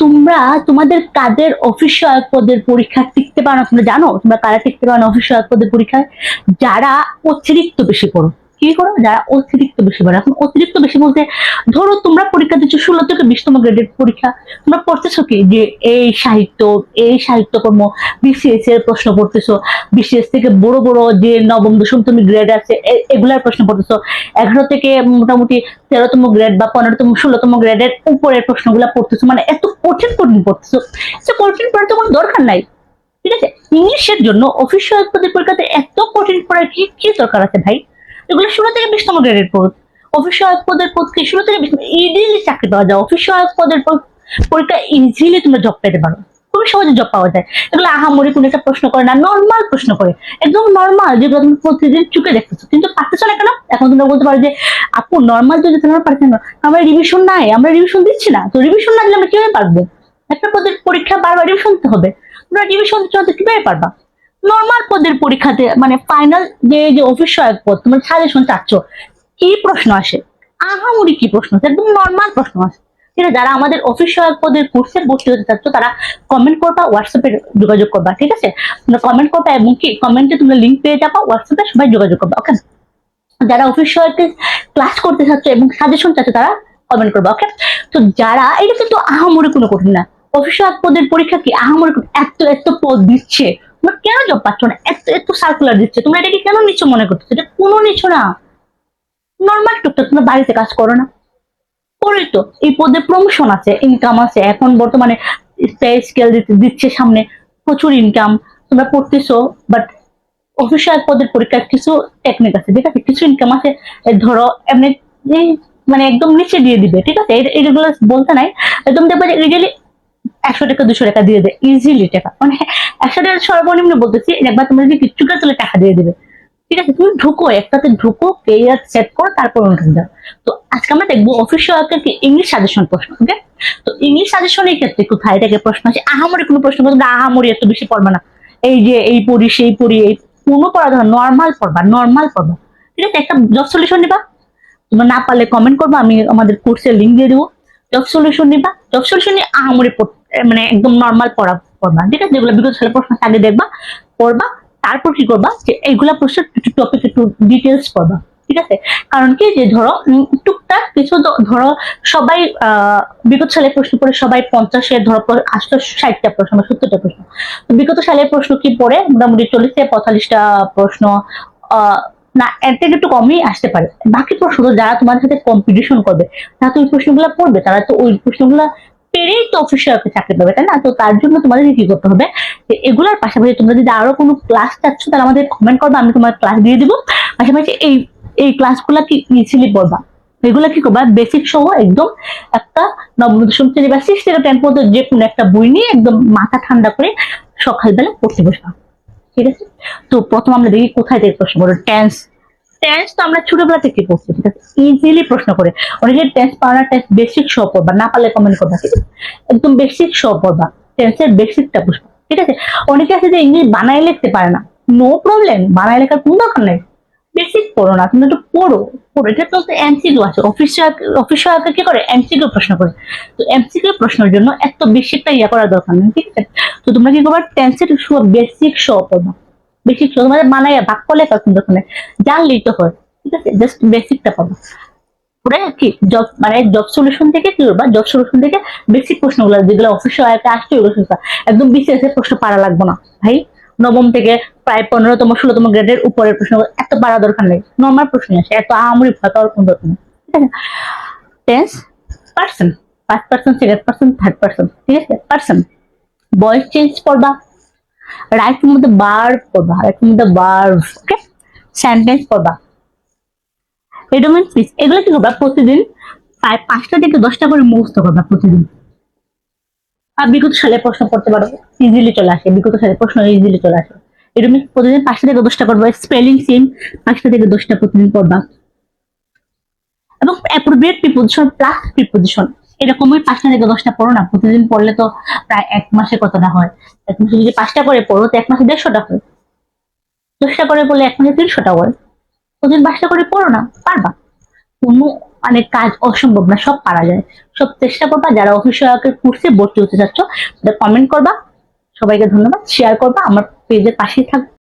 তোমরা তোমাদের কাদের অফিস সহায়ক পদের পরীক্ষা টিকতে পারো না, তোমরা জানো তোমরা কারা টিকতে পারো না অফিস সহায়ক পদের পরীক্ষায়? যারা অতিরিক্ত বেশি করো। কি করো? যারা অতিরিক্ত বেশি করো। এখন অতিরিক্ত বেশি বলতে, ধরো তোমরা পরীক্ষা দিচ্ছ 16 থেকে 20তম গ্রেডের পরীক্ষা, তোমরা পড়তেছো কি যে এই সাহিত্যকর্ম বিসিএস এর প্রশ্ন পড়তেছো, বিসিএস থেকে বড় বড় যে নবম দশমতম গ্রেড আছে এগুলার প্রশ্ন পড়তেছো, 11 থেকে মোটামুটি 13তম গ্রেড বা 15তম 16তম গ্রেডের উপরের প্রশ্নগুলো পড়তেছো, মানে এত কঠিন কঠিন পড়তেছো। সে কঠিন পড়ার তো কোনো দরকার নাই, ঠিক আছে? ইংলিশের জন্য অফিস সহায়ক পদের পরীক্ষাতে এত কঠিন পড়ার কি কি দরকার আছে ভাই? এগুলো 16 থেকে 20তম গ্রেডের পদ। অফিস সহায়ক পদের পদ কি 16 থেকে 20 ইজিলি চাকরি পাওয়া যায়। অফিস সহায়ক পদের পরীক্ষা ইজিলি তোমরা জব পেতে পারো, খুবই সহজে জব পাওয়া যায়। এগুলো আহামরি কোনো একটা প্রশ্ন করে না, নর্মাল প্রশ্ন করে, একদম নর্মাল, যেগুলো তুমি প্রতিদিন চুকে দেখতেছো, কিন্তু পারতেছো না কেন? এখন তোমরা বলতে পারো যে আপু নর্মাল যদি তোমরা পারছো না, আমরা রিভিশন নাই, আমরা রিভিশন দিচ্ছি না। তো রিভিশন না দিলে আমরা কিভাবে পারবো? একটা পদের পরীক্ষা বারবার রিভিশন দিতে হবে, তোমরা রিভিশন দিচ্ছ না তো কিভাবে পারবা? নর্মাল পদের পরীক্ষাতে মানে ফাইনাল যে অফিস সহায়ক পদ তোমার সাজেশন চাচ্ছ, কি প্রশ্ন আসে? আহামরি কি প্রশ্ন আসে? একদম নর্মাল প্রশ্ন আসে, ঠিক আছে? যারা আমাদের অফিস সহায়ক পদের কোর্সে ভর্তি হতে চাচ্ছ তারা কমেন্ট করবা, হোয়াটসঅ্যাপে যোগাযোগ করবা, ঠিক আছে? তোমরা কমেন্ট করবা এবং কি কমেন্টে তোমরা লিঙ্ক পেয়ে যাবা, হোয়াটসঅ্যাপে সবাই যোগাযোগ করবা, ওকে? যারা অফিস সহায়কের ক্লাস করতে চাচ্ছ এবং সাজেশন চাচ্ছ তারা কমেন্ট করবা, ওকে? তো যারা, এটা কিন্তু আহামরি কোনো কঠিন না। অফিস সহায়ক পদের পরীক্ষা কি আহামরি? এত এত পদ দিচ্ছে, তোমরা কেন জব পাচ্ছ না? এত এত সার্কুলার দিচ্ছে, তোমরা এটাকে কেন নিচ্ছ মনে করতেছো? এটা কোনো নিচ্ছ না, নর্মাল টুকটাক তোমরা বাড়িতে কাজ করো না? করি তো, এই পদে প্রমোশন আছে, ইনকাম আছে, এখন বর্তমানে পে স্কেল দিচ্ছে সামনে, প্রচুর ইনকাম, তোমরা পড়তেছো। বাট অফিসিয়াল পদের পরীক্ষার কিছু টেকনিক আছে, ঠিক আছে? কিছু ইনকাম আছে, ধরো এমনি মানে একদম নিচে দিয়ে দিবে, ঠিক আছে? এইগুলো বলতে নাই, একদম দেখবে যে ইজিলি 100 টাকা 200 টাকা দিয়ে দেয়, ইজিলি টাকা, মানে 100 টাকা সর্বনিম্ন বলতেছি, একবার তুমি যদি কিচ্ছু করে তাহলে টাকা দিয়ে দিবে, ঠিক আছে? তুমি ঢুকো, একটাতে ঢুকো, কেরিয়ার সেট করো, তারপর অনুযায়ী যাও। তো আজকে আমরা দেখবো অফিস সহায়কের কি ইংলিশ সাজেশন প্রশ্ন, ওকে? তো ইংলিশ সাজেশনের ক্ষেত্রে কোথায় থেকে প্রশ্ন আছে? আহামরি কোনো প্রশ্ন করবে না, আহামরি এত বেশি পড়বে না, এই যে এই পড়ি সেই পড়ি, এই কোনো পড়া ধর, নর্মাল পড়বা, নর্মাল পড়বা, ঠিক আছে? একটা জব সলিউশন নিবা, তোমরা না পারলে কমেন্ট করবা, আমি আমাদের কোর্সের লিঙ্ক দিয়ে দেবো। জব সলিউশন নিবা, জব সলিউশন নিয়ে আহামরি মানে একদম নর্মাল পড়বা, ঠিক আছে? যেগুলো বিগত সালের প্রশ্ন আগে দেখবা, পড়বা, তারপর কি করবা যে এইগুলা প্রশ্নের টপিক একটু ডিটেলস পড়বা, ঠিক আছে? কারণ কি যে ধরো টুকটাক কিছু ধরো সবাই বিগত সালের প্রশ্ন পড়ে, সবাই 50-এর ধরো আসলো 60টা প্রশ্ন বা 70টা প্রশ্ন, তো বিগত সালের প্রশ্ন কি পড়ে মোটামুটি 40-45টা প্রশ্ন, না এর থেকে একটু কমই আসতে পারে। বাকি প্রশ্ন যারা তোমাদের সাথে কম্পিটিশন করবে তারা তো ওই প্রশ্নগুলো পড়বে, তারা তো ওই প্রশ্নগুলো পেরেই তো অফিসিয়াল চাকরি পাবে, তাই না? তো তার জন্য তোমাদের কি করতে হবে, যে এগুলোর পাশাপাশি তোমরা যদি আরো কোনো ক্লাস চাচ্ছ তাহলে আমাদের কমেন্ট করবে, আমি তোমার ক্লাস দিয়ে দিব। পাশাপাশি এই ক্লাসগুলা কি ইজিলি পড়বা, এগুলা কি করবা বেসিক সহ একদম একটা নবম দশম শ্রেণী বা 6 থেকে 10 পর্যন্ত যে কোনো একটা বই নিয়ে একদম মাথা ঠান্ডা করে সকালবেলা পড়তে বসবা, ঠিক আছে? তো প্রথম আমরা দেখি কোথায় থেকে প্রশ্ন করো। টেন্স, টেন্স তো আমরা ছোটবেলা থেকে পড়ছি, ঠিক আছে? ইজিলি প্রশ্ন করে, অনেকে টেন্স পাওয়া না, টেন্স বেসিক সহ পড়বা, না পারলে কমেন্ট করবা, ঠিক আছে? একদম বেসিক সহ পড়বা, টেন্সের বেসিকটা বুঝবা, ঠিক আছে? অনেকে আছে যে ইংলিশ বানায় লিখতে পারে না, নো প্রবলেম, বানায় লেখার কোনো দরকার নাই, বেসিক পড়ো না, তুমি একটু পড়ো, পড়ো। এটা তো এমসিকিউ আছে, অফিস কি করে এমসিকিউ প্রশ্ন করে, তো এমসিকিউ প্রশ্নের জন্য এত বেসিকটা ইয়া করার দরকার নেই, ঠিক আছে? তো তোমরা কি করবা, টেন্সের বেসিক সহ পড়বা, বেসিক সহ তোমাদের বানাইয়া বাক্য লেখা কিন্তু ওখানে জানলেই তো হয়, ঠিক আছে? জাস্ট বেসিকটা পাবো। পুরো কি জব মানে জব সলিউশন থেকে কি করবা, জব সলিউশন থেকে বেসিক প্রশ্নগুলো যেগুলো অফিস সহায়তা আসছে ওগুলো শুনবা, একদম বিসিএস এর প্রশ্ন পারা লাগবে না ভাই। নবম থেকে প্রায় 15তম 16তম গ্রেডের উপরের প্রশ্ন এত পারা দরকার নেই, নর্মাল প্রশ্ন আসে, এত আহামরি ভয় পাওয়ার কোনো দরকার নেই, ঠিক আছে? Tense, person, first person, second person, third person, ঠিক আছে? পার্সন, ভয়েস চেঞ্জ করবা, রাইটের মধ্যে বার করবা, রাইটের মধ্যে ভার্ব, ওকে? সেন্টেন্স করবা, রিডোমেন্ট স্পিচ, এগুলো কি করবা প্রতিদিন প্রায় 5টা থেকে 10টা করে মুখস্থ করবা প্রতিদিন। আর বিগত সালে প্রশ্ন করতে পারো, ইজিলি চলে আসে, বিগত সালে প্রশ্ন ইজিলি চলে আসে। রিডোমেন্ট প্রতিদিন 5টা থেকে 10টা করবা, স্পেলিং সেম 5টা থেকে 10টা প্রতিদিন করবা, এবং অ্যাপ্রোপ্রিয়েট প্রিপোজিশন প্লাস প্রিপোজিশন এরকমই 5টা থেকে 10টা পড়ো না, প্রতিদিন পড়লে তো প্রায় 1 মাসে কতটা হয়? 1 মাসে যদি 5টা করে পড়ো তো 1 মাসে 150টা হয়, 10টা করে পড়লে 1 মাসে 300টা হয়, প্রতিদিন 5টা করে পড়ো না, পারবা, কোনো মানে কাজ অসম্ভব না, সব পারা যায়। সব চেষ্টা করবা, যারা অফিস সহায়কের কোর্সে ভর্তি হতে চাচ্ছ কমেন্ট করবা। সবাইকে ধন্যবাদ, শেয়ার করবা, আমার পেজের পাশেই থাকবে।